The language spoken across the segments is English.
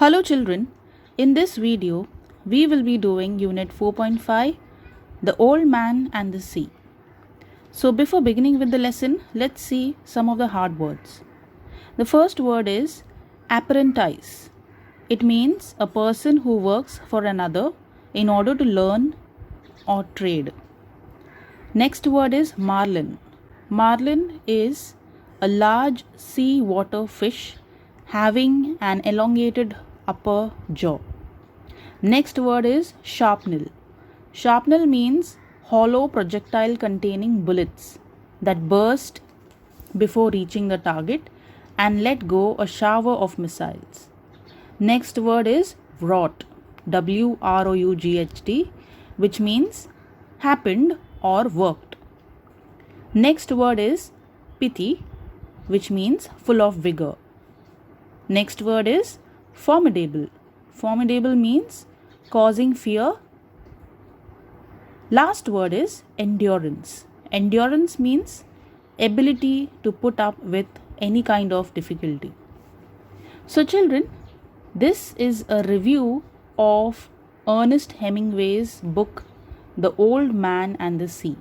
Hello children, in this video we will be doing unit 4.5 The Old Man and the Sea. So before beginning with the lesson, let's see some of the hard words. The first word is apprentice. It means a person who works for another in order to learn or trade. Next word is marlin. Marlin is a large sea water fish having an elongated upper jaw. Next word is shrapnel. Shrapnel means hollow projectile containing bullets that burst before reaching the target and let go a shower of missiles. Next word is wrought. WROUGHT, which means happened or worked. Next word is pithy, which means full of vigor. Next word is formidable. Formidable means causing fear. Last word is endurance. Endurance means ability to put up with any kind of difficulty. So children, this is a review of Ernest Hemingway's book The Old Man and the Sea.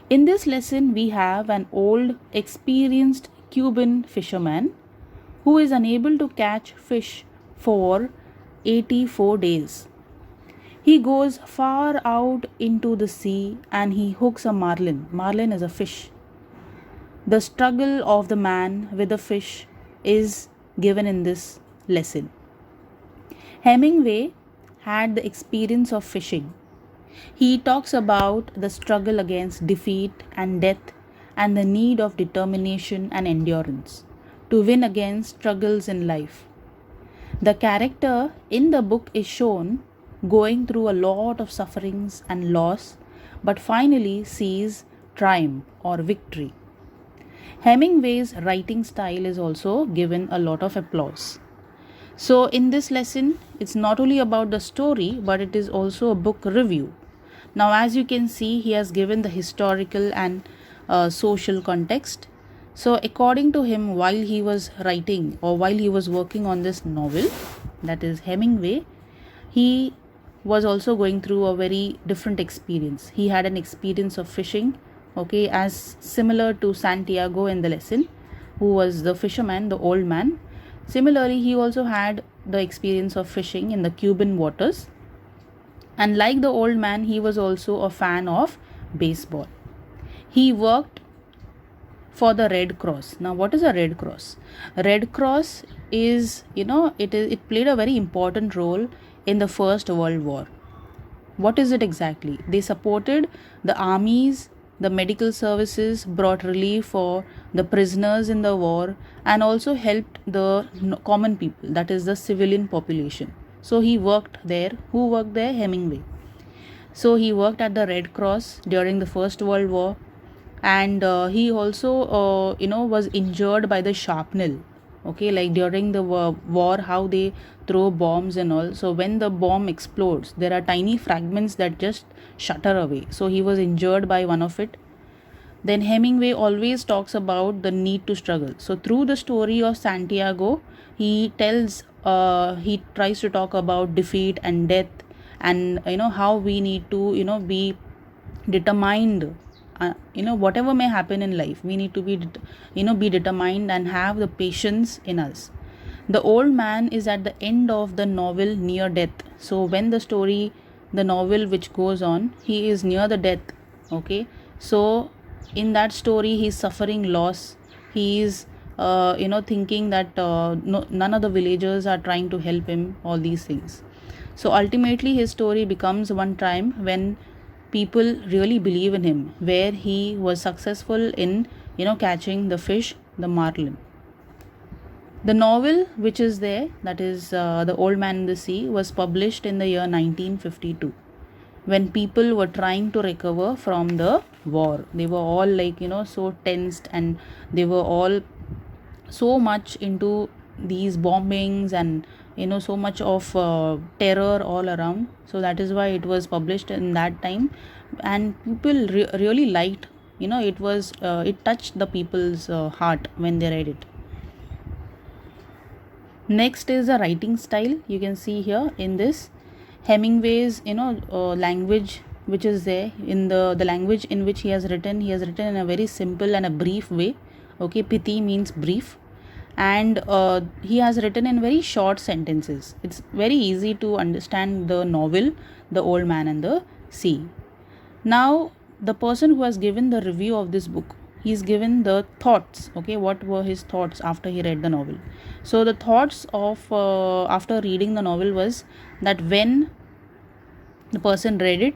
In this lesson, we have an old, experienced Cuban fisherman who is unable to catch fish for 84 days. He goes far out into the sea and he hooks a marlin. Marlin is a fish. The struggle of the man with the fish is given in this lesson. Hemingway had the experience of fishing. He talks about the struggle against defeat and death and the need of determination and endurance to win against struggles in life. The character in the book is shown going through a lot of sufferings and loss, but finally sees triumph or victory. Hemingway's writing style is also given a lot of applause. So in this lesson, it's not only about the story, but it is also a book review. Now, as you can see, he has given the historical and social context. So according to him, while he was writing or while he was working on this novel, that is Hemingway, he was also going through a very different experience. He had an experience of fishing, okay, as similar to Santiago in the lesson, who was the fisherman, the old man. Similarly, he also had the experience of fishing in the Cuban waters. And like the old man, he was also a fan of baseball. He worked for the Red Cross. Now, what is a Red Cross? Red Cross is, it played a very important role in the First World War. What is it exactly? They supported the armies, the medical services, brought relief for the prisoners in the war, and also helped the common people, that is the civilian population. So he worked there. Who worked there? Hemingway. So he worked at the Red Cross during the First World War, and he also was injured by the shrapnel. Okay, like during the war, how they throw bombs and all. So when the bomb explodes, there are tiny fragments that just shatter away. So he was injured by one of it. Then Hemingway always talks about the need to struggle. So through the story of Santiago, he tries to talk about defeat and death, and how we need to be determined. Whatever may happen in life, we need to be determined and have the patience in us. The old man is at the end of the novel near death. So when the novel which goes on, he is near the death. Okay, so in that story, he's suffering loss. He is thinking that none of the villagers are trying to help him, all these things. So ultimately his story becomes one time when people really believe in him, where he was successful in catching the fish, the marlin. The novel which is there, that is The Old Man in the Sea, was published in the year 1952, when people were trying to recover from the war. They were all so tensed, and they were all so much into these bombings and so much of terror all around. So that is why it was published in that time, and people really liked, it touched the people's heart when they read it. Next is the writing style. You can see here in this Hemingway's language, which is there in the language in which he has written. He has written in a very simple and a brief way. Okay, piti means brief, and he has written in very short sentences. It's very easy to understand the novel, The Old Man and the Sea. Now, the person who has given the review of this book, he's given the thoughts. Okay, what were his thoughts after he read the novel? So the thoughts of after reading the novel was that when the person read it,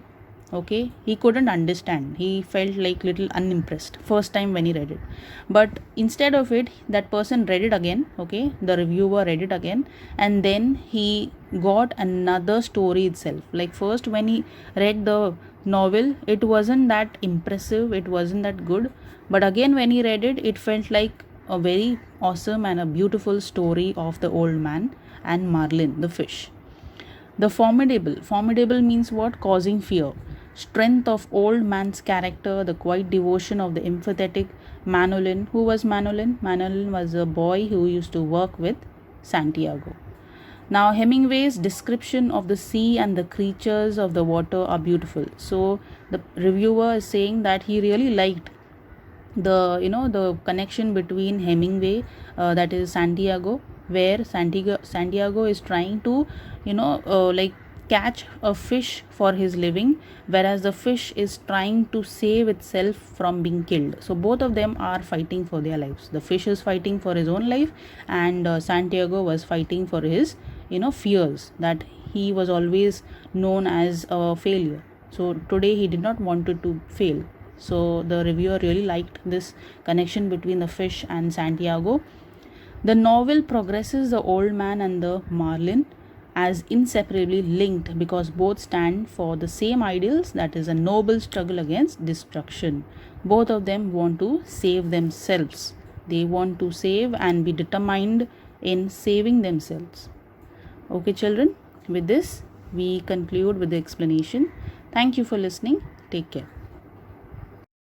okay, he couldn't understand. He felt like little unimpressed first time when he read it, but instead of it, that person read it again. Okay, the reviewer read it again, and then he got another story itself. Like first when he read the novel, it wasn't that impressive, it wasn't that good, but again when he read it, it felt like a very awesome and a beautiful story of the old man and Marlin the fish. The formidable means what? Causing fear. Strength of old man's character, the quiet devotion of the empathetic Manolin. Who was Manolin? Manolin was a boy who used to work with Santiago. Now, Hemingway's description of the sea and the creatures of the water are beautiful. So, the reviewer is saying that he really liked the connection between Hemingway, that is Santiago, where Santiago is trying to like catch a fish for his living, whereas the fish is trying to save itself from being killed. So both of them are fighting for their lives. The fish is fighting for his own life, and Santiago was fighting for his fears, that he was always known as a failure. So today he did not want to fail. So the reviewer really liked this connection between the fish and Santiago. The novel progresses the old man and the Marlin as inseparably linked because both stand for the same ideals, that is a noble struggle against destruction. Both of them want to save themselves. They want to save and be determined in saving themselves. Okay, children, with this we conclude with the explanation. Thank you for listening. Take care.